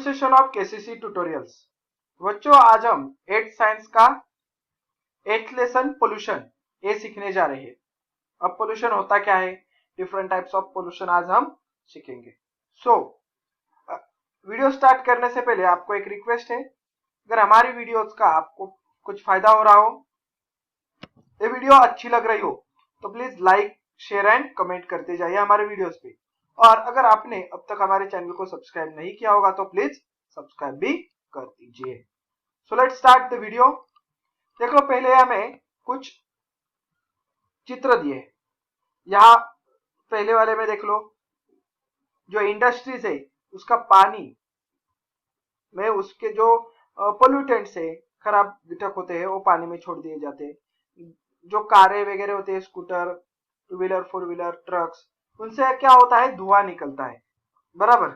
Pronunciation of KCC tutorials. बच्चों आज हम 8th साइंस का 8th लेसन पोल्यूशन ये सीखने जा रहे हैं। अब पोल्यूशन होता क्या है, डिफरेंट टाइप्स ऑफ पोल्यूशन आज हम सीखेंगे। वीडियो स्टार्ट करने से पहले आपको एक रिक्वेस्ट है, अगर हमारी वीडियोस का आपको कुछ फायदा हो रहा हो, ये वीडियो अच्छी लग रही हो तो please like share and comment करते जाइए हमारे वीडियोस पे। और अगर आपने अब तक हमारे चैनल को सब्सक्राइब नहीं किया होगा तो प्लीज सब्सक्राइब भी कर दीजिए। So let's start the video. देख लो, पहले हमें कुछ चित्र दिए। यहाँ पहले वाले में देख लो, जो इंडस्ट्रीज है उसका पानी में उसके जो पोल्यूटेंट्स है, खराब घटक होते हैं वो पानी में छोड़ दिए जाते हैं। जो कारें वगैरह होते हैं, scooter, two wheeler, four wheeler, trucks, उनसे क्या होता है, धुआं निकलता है, बराबर।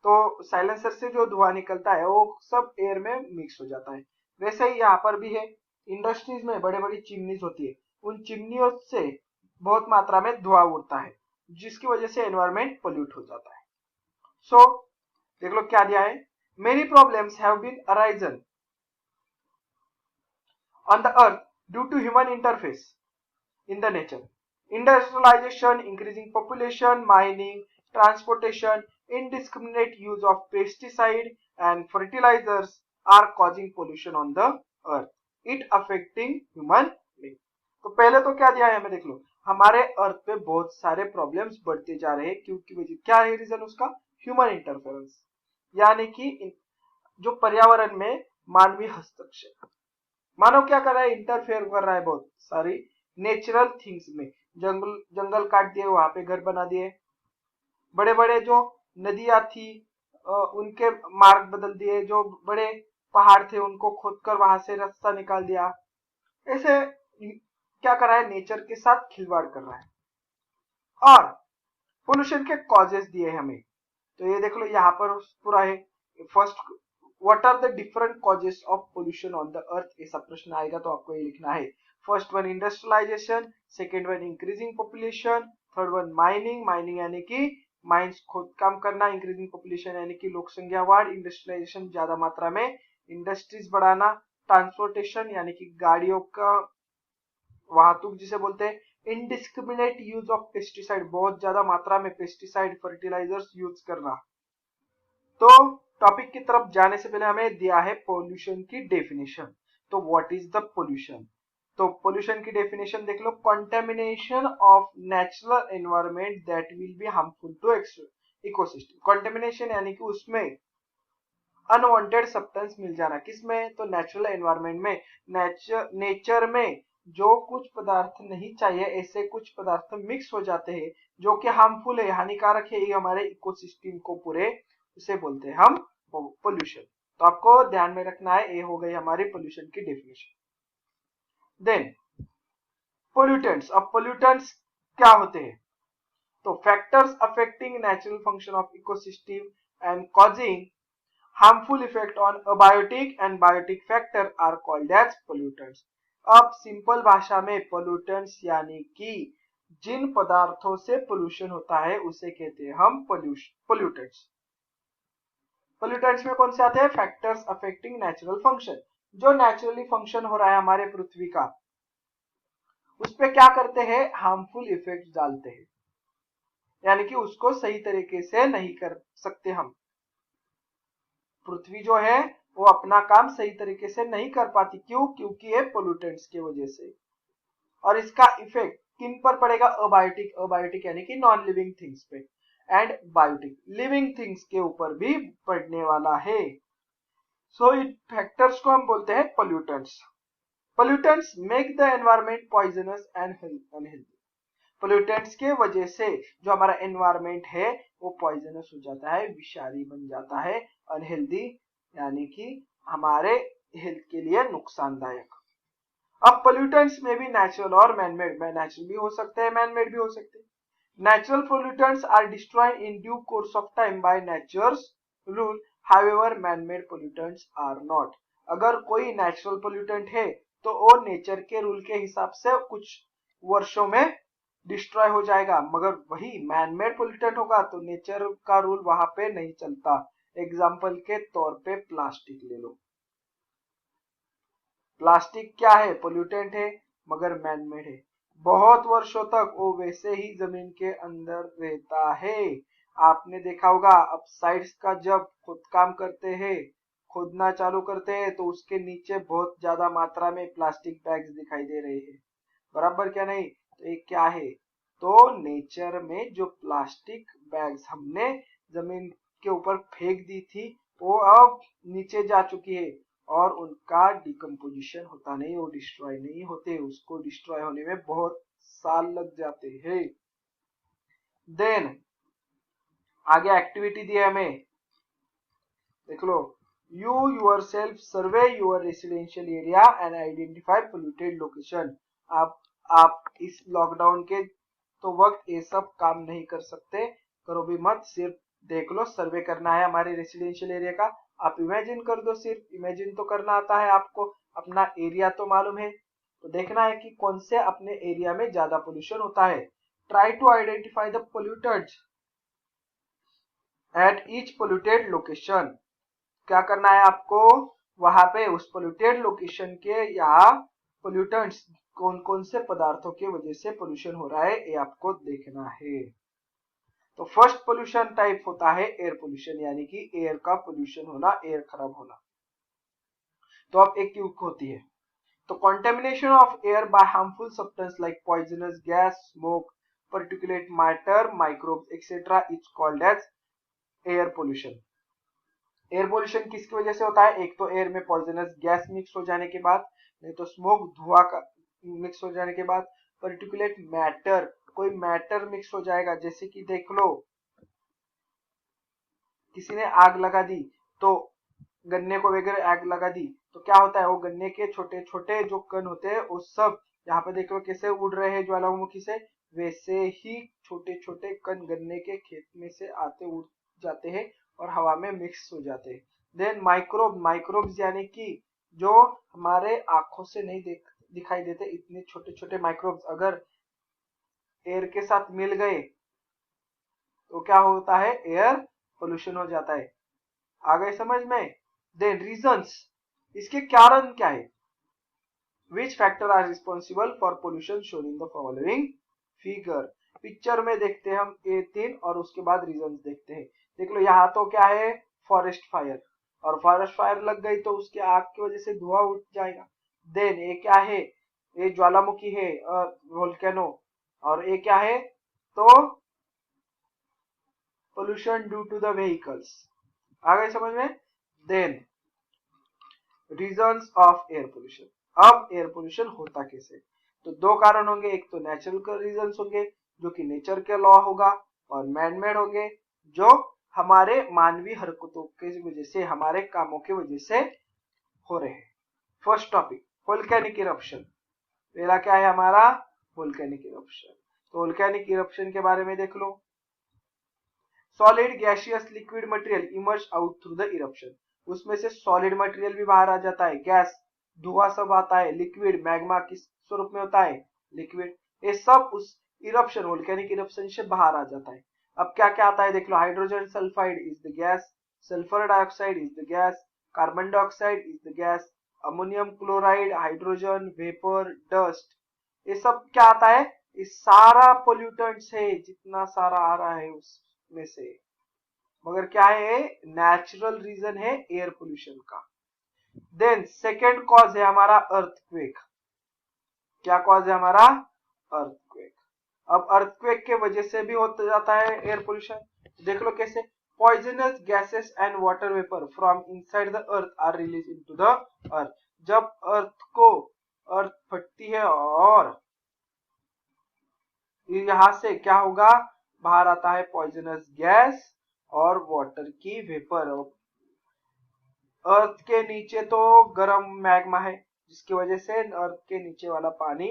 तो साइलेंसर से जो धुआं निकलता है वो सब एयर में मिक्स हो जाता है। वैसे ही यहाँ पर भी है, इंडस्ट्रीज में बड़े बड़ी चिमनीज होती है, उन चिमनियों से बहुत मात्रा में धुआं उड़ता है, जिसकी वजह से एनवायरमेंट पोल्यूट हो जाता है। सो देख लो क्या दिया है, many problems have been arisen on the earth due to human interface in the nature. Industrialization, increasing population, mining, transportation, indiscriminate use of pesticide and fertilizers are causing pollution on the earth. It affecting human being. तो पहले तो क्या दिया है हमें, देख लो, हमारे अर्थ पे बहुत सारे प्रॉब्लम्स बढ़ते जा रहे हैं। क्योंकि वजह क्या है, रीजन उसका ह्यूमन इंटरफेरेंस, यानी कि जो पर्यावरण में मानवीय हस्तक्षेप। मानव क्या कर रहा है, इंटरफेयर कर रहा है बहुत सारी नेचुरल थिंग्स में। जंगल काट दिए, वहां पे घर बना दिए। बड़े बड़े जो नदियां थी उनके मार्ग बदल दिए, जो बड़े पहाड़ थे उनको खोदकर वहां से रास्ता निकाल दिया। ऐसे क्या कर रहा है, नेचर के साथ खिलवाड़ कर रहा है। और पोल्यूशन के कॉजेस दिए हमें, तो ये देख लो यहाँ पर पूरा है। First, what are the different causes of pollution on the earth, ऐसा प्रश्न आएगा तो आपको ये लिखना है। First one industrialisation, second one increasing population, third one mining, mining यानी कि माइंस खोद काम करना, इंक्रीजिंग पॉपुलेशन यानी कि लोक संख्या वाढ़, इंडस्ट्रियलाइजेशन ज्यादा मात्रा में इंडस्ट्रीज बढ़ाना, ट्रांसपोर्टेशन यानी कि गाड़ियों का वाहतुक जिसे बोलते हैं, इनडिस्क्रिमिनेट यूज ऑफ पेस्टिसाइड, बहुत ज्यादा मात्रा में पेस्टिसाइड फर्टिलाइजर्स यूज करना। तो टॉपिक की तरफ जाने से पहले हमें दिया है पोल्यूशन की डेफिनेशन। तो व्हाट इज द पोल्यूशन, तो पोल्यूशन की डेफिनेशन देख लो, contamination of natural environment that will be harmful to ecosystem. Contamination यानी कि उसमें अनवांटेड सब्सटेंस मिल जाना, किसमें, तो नेचुरल एनवायरनमेंट में, नेचर में जो कुछ पदार्थ नहीं चाहिए, ऐसे कुछ पदार्थ मिक्स हो जाते हैं जो कि हार्मफुल है, हानिकारक है, ये हमारे इकोसिस्टम को पूरे, उसे बोलते हैं हम पोल्यूशन। तो आपको ध्यान में रखना है, ये हो गई हमारी पोल्यूशन की डेफिनेशन। Then pollutants. अब पोल्यूटेंट्स क्या होते हैं, तो factors affecting natural function of ecosystem and causing harmful effect on abiotic and biotic factor are called as pollutants. अब सिंपल भाषा में पोल्यूटेंट्स यानी कि जिन पदार्थों से पोल्यूशन होता है उसे कहते हैं हम पोल्यूटेंट्स। पोल्यूटेंट्स में कौन से आते हैं, फैक्टर्स अफेक्टिंग नेचुरल फंक्शन, जो नेचुरली फंक्शन हो रहा है हमारे पृथ्वी का, उस पे क्या करते हैं, हार्मफुल इफेक्ट डालते हैं, यानी कि उसको सही तरीके से नहीं कर सकते हम। पृथ्वी जो है वो अपना काम सही तरीके से नहीं कर पाती, क्यों, क्योंकि ये पोल्यूटेंट्स की वजह से। और इसका इफेक्ट किन पर पड़ेगा, अबायोटिक, अबायोटिक यानी कि नॉन लिविंग थिंग्स पे, एंड बायोटिक लिविंग थिंग्स के ऊपर भी पड़ने वाला है। सो इन फैक्टर्स को हम बोलते हैं pollutants. Pollutants make the environment poisonous and unhealthy. Pollutants के वजह से जो हमारा एनवायरनमेंट है वो पॉइजनस हो जाता है, विषारी बन जाता है, अनहेल्दी यानी कि हमारे हेल्थ के लिए नुकसानदायक। अब पोल्यूटेंट्स में भी नेचुरल और मैनमेड, नेचुरल भी हो सकते हैं, मैनमेड भी हो सकते हैं। Natural pollutants are destroyed in due course of time by nature's rule. However, man-made pollutants are not. अगर कोई नेचुरल पोल्यूटेंट है तो वो नेचर के रूल के हिसाब से कुछ वर्षों में डिस्ट्रॉय हो जाएगा, मगर वही मैन मेड पोल्यूटेंट होगा तो नेचर का रूल वहां पे नहीं चलता, एग्जाम्पल के तौर पे प्लास्टिक ले लो। प्लास्टिक क्या है, पोल्यूटेंट है मगर मैन मेड है। बहुत वर्षों तक वो वैसे ही जमीन के अंदर रहता है। आपने देखा होगा अपसाइड्स का जब खोदकाम करते हैं, खोदना चालू करते हैं तो उसके नीचे बहुत ज्यादा मात्रा में प्लास्टिक बैग्स दिखाई दे रहे हैं, बराबर क्या नहीं। तो ये क्या है, तो नेचर में जो प्लास्टिक बैग्स हमने जमीन के ऊपर फेंक दी थी वो अब नीचे जा चुकी है और उनका डिकम्पोजिशन होता नहीं, वो डिस्ट्रॉय नहीं होते, उसको डिस्ट्रॉय होने में बहुत साल लग जाते हैं। देन आगे एक्टिविटी दिया हमें, देख लो। You yourself survey your residential area and identify polluted location. आप इस लॉकडाउन के तो वक्त ये सब काम नहीं कर सकते, करो भी मत, सिर्फ देख लो। सर्वे करना है हमारे रेसिडेंशियल एरिया का, आप इमेजिन कर दो, सिर्फ इमेजिन तो करना आता है आपको, अपना एरिया तो मालूम है, तो देखना है कि कौन से अपने एरिया में ज्यादा पोल्यूशन होता है। Try to identify the pollutants at each polluted location. क्या करना है आपको, वहां पे उस पोल्यूटेड लोकेशन के या पोल्यूटेंट्स कौन कौन से पदार्थों की वजह से पोल्यूशन हो रहा है ये आपको देखना है। तो फर्स्ट पोल्यूशन टाइप होता है एयर पोल्यूशन, यानी कि एयर का पोल्यूशन होना, एयर खराब होना। तो अब एक ट्यूब होती है, तो contamination of air by harmful substance like poisonous gas, smoke, particulate matter, microbes etcetera is called as air pollution. Air pollution किसकी वजह से होता है, एक तो एयर में पॉइजनस गैस मिक्स हो जाने के बाद, नहीं तो स्मोक धुआं का मिक्स हो जाने के बाद, पर्टिकुलेट मैटर कोई मैटर मिक्स हो जाएगा, जैसे कि देख लो किसी ने आग लगा दी, तो गन्ने को वगैरह आग लगा दी तो क्या होता है, वो गन्ने के छोटे छोटे जो कण होते हैं वो सब यहाँ पे देख लो कैसे उड़ रहे हैं ज्वालामुखी से, वैसे ही छोटे छोटे कण गन्ने के खेत में से आते उड़ जाते हैं और हवा में मिक्स हो जाते हैं। देन माइक्रोब्स यानी कि जो हमारे आंखों से नहीं दिखाई देते, इतने छोटे छोटे माइक्रोब्स अगर एयर के साथ मिल गए तो क्या होता है, एयर पोल्यूशन हो जाता है। आ गए समझ में। देन रीजंस, इसके कारण क्या है, which factor are responsible for pollution shown in the following figure. Picture में देखते हैं हम ए 3 और उसके बाद रीजंस देखते हैं। देख लो यहाँ तो क्या है, फॉरेस्ट फायर, और फॉरेस्ट फायर लग गई तो उसके आग की वजह से धुआं उठ जाएगा। देन ये क्या है, ये ज्वालामुखी है वोल्केनो, और ये क्या है, तो pollution due to the vehicles. आ गए समझ में। Then reasons of air pollution, अब एयर पोल्यूशन होता कैसे, तो दो कारण होंगे, एक तो नेचुरल रीजंस होंगे जो कि नेचर के लॉ होगा, और मैन मेड होंगे जो हमारे मानवीय हरकतों की वजह से, हमारे कामों की वजह से हो रहे हैं। First topic volcanic eruption. पहला क्या है हमारा, वोल्केनिक इरप्शन। तो वोल्केनिक इरप्शन के बारे में देख लो। Solid gaseous liquid material emerge out through the eruption, उसमें से सॉलिड मटेरियल भी बाहर आ जाता है, गैस धुआं सब आता है, लिक्विड मैग्मा किस स्वरूप में होता है, लिक्विड, ये सब उस इरप्शन वोल्केनिक इरप्शन से बाहर आ जाता है। अब क्या क्या आता है देख लो, hydrogen sulphide is the gas, sulphur dioxide is the gas, carbon dioxide is the gas, ammonium chloride, hydrogen vapour, dust, ये सब क्या आता है, ये सारा पोल्यूटेंट्स है, जितना सारा आ रहा है उसमें से, मगर क्या है, नेचुरल रीजन है एयर पोल्यूशन का। देन सेकेंड कॉज है हमारा अर्थक्वेक। क्या कॉज है हमारा, अर्थक्वेक। अब अर्थक्वेक के वजह से भी होता जाता है एयर पोल्यूशन, देख लो कैसे, poisonous gases and water vapour from inside the earth are release into the earth. जब अर्थ फटती है और यहां से क्या होगा, बाहर आता है पॉइजनस गैस और वाटर की वेपर। अर्थ के नीचे तो गर्म मैग्मा है जिसकी वजह से अर्थ के नीचे वाला पानी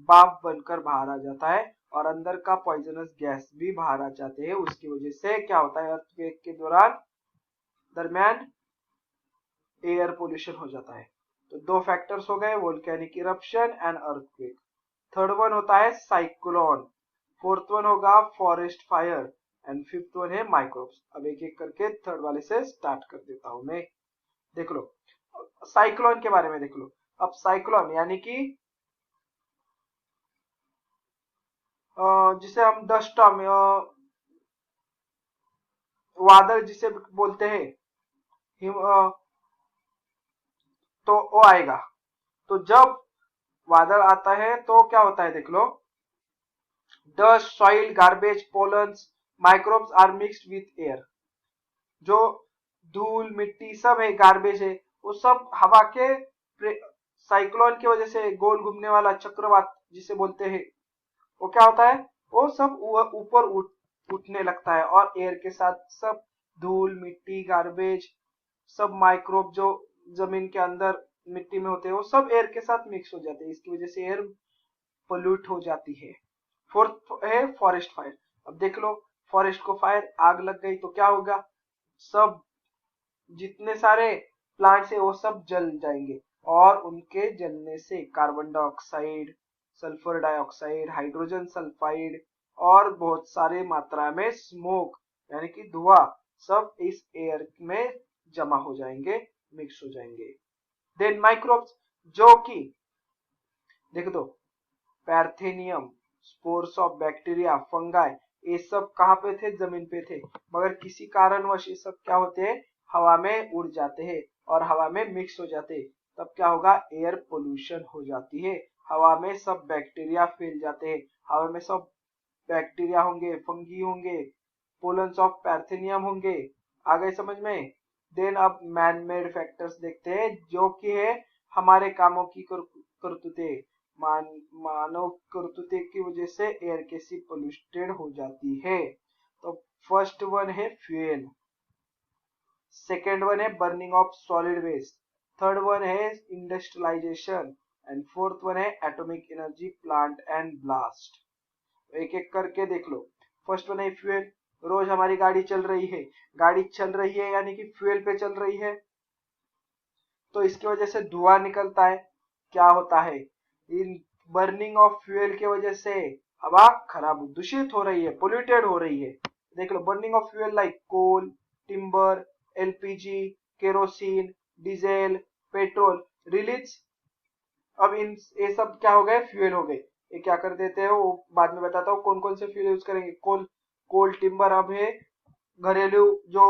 भाप बनकर बाहर आ जाता है और अंदर का पॉइजनस गैस भी बाहर आ जाते हैं, उसकी वजह से क्या होता है, अर्थक्वेक के दरमियान एयर पोल्यूशन हो जाता है। तो दो फैक्टर्स हो गए, volcanic eruption and earthquake. Third one होता है साइक्लोन, फोर्थ वन होगा forest fire, and fifth one है माइक्रोब्स। अब एक एक करके थर्ड वाले से स्टार्ट कर देता हूं मैं। देख लो साइक्लोन के बारे में देख लो। अब साइक्लोन यानी कि जिसे हम डस्ट स्टॉर्म वादल जिसे बोलते हैं तो वो आएगा। तो जब वादल आता है तो क्या होता है देख लो, dust, soil, garbage, pollens, microbes are mixed with air. जो धूल मिट्टी सब है, गार्बेज है, वो सब हवा के साइक्लोन की वजह से गोल घूमने वाला चक्रवात जिसे बोलते हैं, वो क्या होता है, वो सब ऊपर उठने लगता है और एयर के साथ सब धूल मिट्टी गार्बेज सब माइक्रोब जो जमीन के अंदर मिट्टी में होते हैं वो सब एयर के साथ मिक्स हो जाते हैं। इसकी वजह से एयर पोल्यूट हो जाती है। फोर्थ है फॉरेस्ट फायर। अब देख लो फॉरेस्ट को फायर आग लग गई तो क्या होगा, सब जितने सारे प्लांट्स है वो सब जल जाएंगे और उनके जलने से carbon dioxide, sulphur dioxide, hydrogen sulphide और बहुत सारे मात्रा में स्मोक यानी कि धुआं सब इस एयर में जमा हो जाएंगे, मिक्स हो जाएंगे। देन माइक्रोब्स जो कि देख दो पैर्थेनियम, स्पोर्स ऑफ बैक्टीरिया, फंगाई, ये सब कहाँ पे थे, जमीन पे थे, मगर किसी कारणवश ये सब क्या होते हैं, हवा में उड़ जाते हैं और हवा में मिक्स हो जाते हैं। तब क्या होगा, एयर पोल्यूशन हो जाती है। हवा में सब बैक्टीरिया फैल जाते हैं, हवा में सब बैक्टीरिया होंगे, फंगी होंगे, पोलन्स ऑफ पैर्थेनियम होंगे। आ गए समझ में। देन अब मैन मेड फैक्टर्स देखते हैं जो कि है हमारे कामों की करतूतें, मानव करतूते की वजह से एयर कैसी पोल्यूटेड हो जाती है। तो फर्स्ट वन है फ्यूल, सेकेंड वन है burning of solid waste, third one है इंडस्ट्रियलाइजेशन एंड फोर्थ वन है atomic energy plant and blast. एक एक करके देख लो। फर्स्ट वन है फ्यूल। रोज हमारी गाड़ी चल रही है, गाड़ी चल रही है यानी कि फ्यूल पे चल रही है, तो इसकी वजह से धुआं निकलता है। क्या होता है, इन बर्निंग ऑफ फ्यूल की वजह से हवा खराब दूषित हो रही है, पोल्यूटेड हो रही है। देख लो burning of fuel like coal, timber, LPG, kerosene, diesel, petrol release. अब इन ये सब क्या हो गए, फ्यूल हो गए। ये क्या कर देते हैं वो बाद में बताता हूँ कौन कौन से फ्यूल यूज करेंगे। कोल टिम्बर अब है घरेलू जो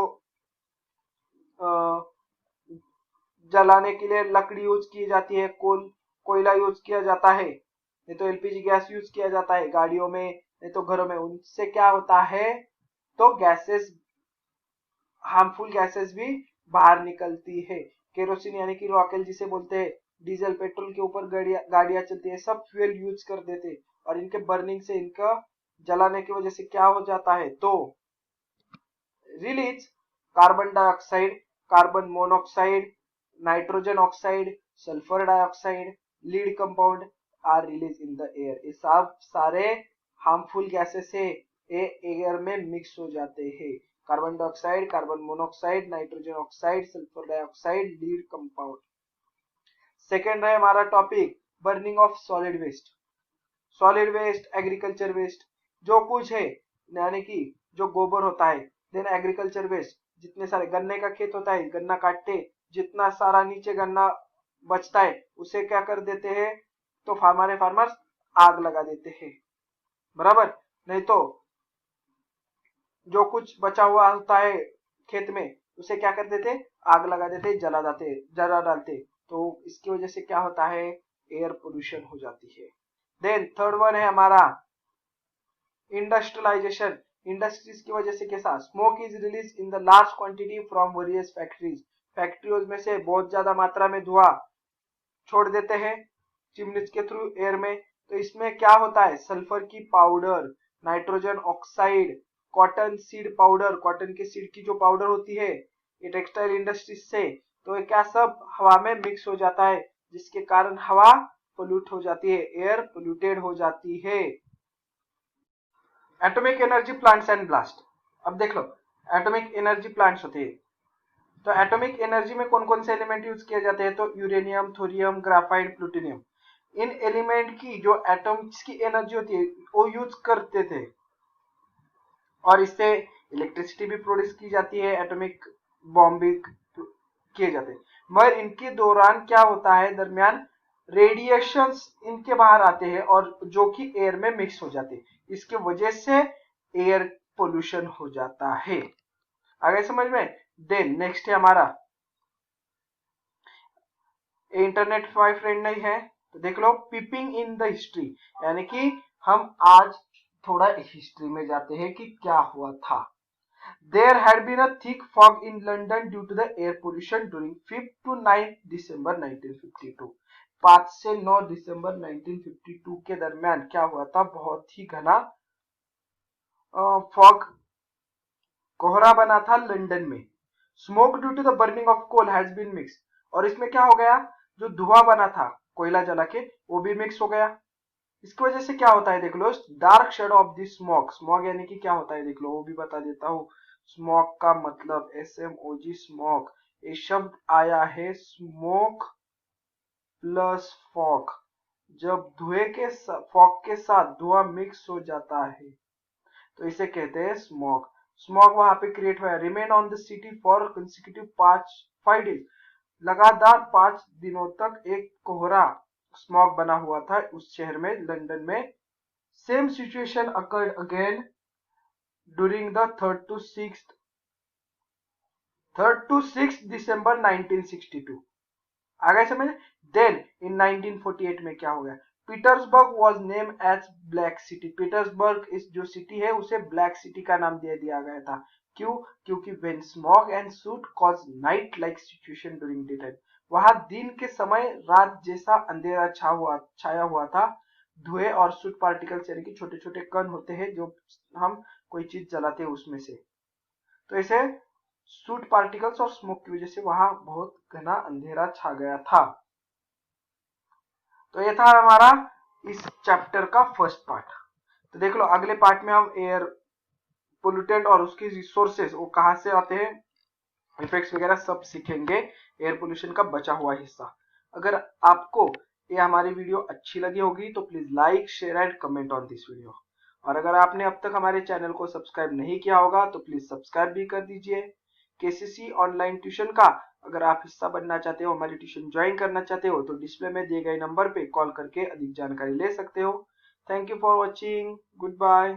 जलाने के लिए लकड़ी यूज की जाती है, कोयला यूज किया जाता है, नहीं तो एलपीजी गैस यूज किया जाता है गाड़ियों में, नहीं तो घरों में। उनसे क्या होता है, तो गैसेस, हार्मफुल गैसेस भी बाहर निकलती है। केरोसिन यानी कि रॉकेल जिसे बोलते हैं, डीजल पेट्रोल के ऊपर गाड़ियां चलती है, सब फ्यूल यूज कर देते और इनके बर्निंग से, इनका जलाने की वजह से क्या हो जाता है, तो release carbon dioxide, carbon monoxide, nitrogen oxide, sulphur dioxide, lead compound are release in the air. ये सब सारे हार्मफुल गैसेस है, ये एयर में मिक्स हो जाते हैं। Carbon dioxide, carbon monoxide, nitrogen oxide, sulphur dioxide, lead compound. Second है हमारा topic burning of solid waste. Solid waste, agriculture waste, जो कुछ है यानी कि जो गोबर होता है। देन एग्रीकल्चर वेस्ट, जितने सारे गन्ने का खेत होता है, गन्ना काटते जितना सारा नीचे गन्ना बचता है उसे क्या कर देते हैं, तो हमारे फार्मर्स आग लगा देते हैं, बराबर। नहीं तो जो कुछ बचा हुआ होता है खेत में उसे क्या कर देते, आग लगा देते, जला डालते। तो इसकी वजह से क्या होता है, एयर पोल्यूशन हो जाती है। देन थर्ड वन है हमारा इंडस्ट्रियलाइजेशन। इंडस्ट्रीज की वजह से कैसा, smoke is release in the large quantity from various factories. फैक्ट्रियों में से बहुत ज्यादा मात्रा में धुआं छोड़ देते हैं चिमनीज के थ्रू एयर में। तो इसमें क्या होता है, सल्फर की powder, nitrogen oxide, cotton seed powder, cotton के सीड की जो पाउडर होती है ये टेक्सटाइल इंडस्ट्रीज से, तो ये क्या सब हवा में मिक्स हो जाता है, जिसके कारण हवा पोल्यूट हो जाती है, एयर पोल्यूटेड हो जाती है। Atomic energy plants and blast. अब देख लो एटॉमिक एनर्जी प्लांट्स होते हैं, तो एटॉमिक एनर्जी में कौन कौन से एलिमेंट यूज किए जाते हैं, तो यूरेनियम, थोरियम, ग्राफाइट, प्लूटोनियम। इन एलिमेंट की जो एटम्स की एनर्जी होती है वो यूज करते थे और इससे इलेक्ट्रिसिटी भी प्रोड्यूस की जाती है, एटॉमिक बॉम्ब भी किए जाते हैं। मगर इनके दौरान क्या होता है, दरमियान रेडिएशंस इनके बाहर आते हैं और जो कि एयर में मिक्स हो जाते हैं, इसके वजह से एयर पोल्यूशन हो जाता है। आगे समझ में। देन नेक्स्ट है हमारा इंटरनेट वाई फ्रेंड नहीं है तो देख लो, पीपिंग इन द हिस्ट्री, यानी कि हम आज थोड़ा हिस्ट्री में जाते हैं कि क्या हुआ था। There had been a thick fog in London due to the air pollution during 5th to 9th December 1952। 5 से 9 दिसंबर 1952 के दरमियान क्या हुआ था, बहुत ही घना फॉग कोहरा बना था लंदन में। Smoke due to the burning of coal has been mix, और इसमें क्या हो गया, जो धुआं बना था कोयला जला के वो भी मिक्स हो गया। इसकी वजह से क्या होता है देख लो, dark shade of the smoke. Smoke यानी कि क्या होता है देख लो, वो भी बता देता हूँ। स्मोक का मतलब SMOG स्मोक, ये शब्द आया है स्मोक प्लस फॉग। जब धुएं के फॉग के साथ धुआं मिक्स हो जाता है तो इसे कहते हैं स्मोक। स्मोक वहां पे क्रिएट हुआ, remain on the city for consecutive 5 days. लगातार 5 दिनों तक एक कोहरा स्मॉग बना हुआ था उस शहर में, लंदन में। Same situation occurred again during the 3rd to 6th दिसंबर 1962। आगे समझ। देन इन 1948 में क्या हो गया, Petersburg was name as black city. Petersburg इस जो सिटी है उसे ब्लैक सिटी का नाम दे दिया गया था। क्यों, क्योंकि when smog and suit cause night like situation during day time, वहां दिन के समय रात जैसा अंधेरा छाया हुआ था। धुएं और सूट पार्टिकल्स यानी कि छोटे छोटे कण होते हैं जो हम कोई चीज जलाते हैं उसमें से, तो इसे सूट पार्टिकल्स और स्मोक की वजह से वहां बहुत घना अंधेरा छा गया था। तो ये था हमारा इस चैप्टर का फर्स्ट पार्ट। तो देख लो अगले पार्ट में हम एयर पोल्यूटेंट और उसकी रिसोर्सेज वो कहां से आते हैं, इफेक्ट्स वगैरह सब सीखेंगे, एयर पोल्यूशन का बचा हुआ हिस्सा। अगर आपको ये हमारी वीडियो अच्छी लगी होगी तो please like share and comment on this video. और अगर आपने अब तक हमारे चैनल को सब्सक्राइब नहीं किया होगा तो प्लीज सब्सक्राइब भी कर दीजिए। KCC ऑनलाइन ट्यूशन का अगर आप हिस्सा बनना चाहते हो, हमारी ट्यूशन ज्वाइन करना चाहते हो तो डिस्प्ले में दिए गए नंबर पे कॉल करके अधिक जानकारी ले सकते हो। Thank you for watching, good bye.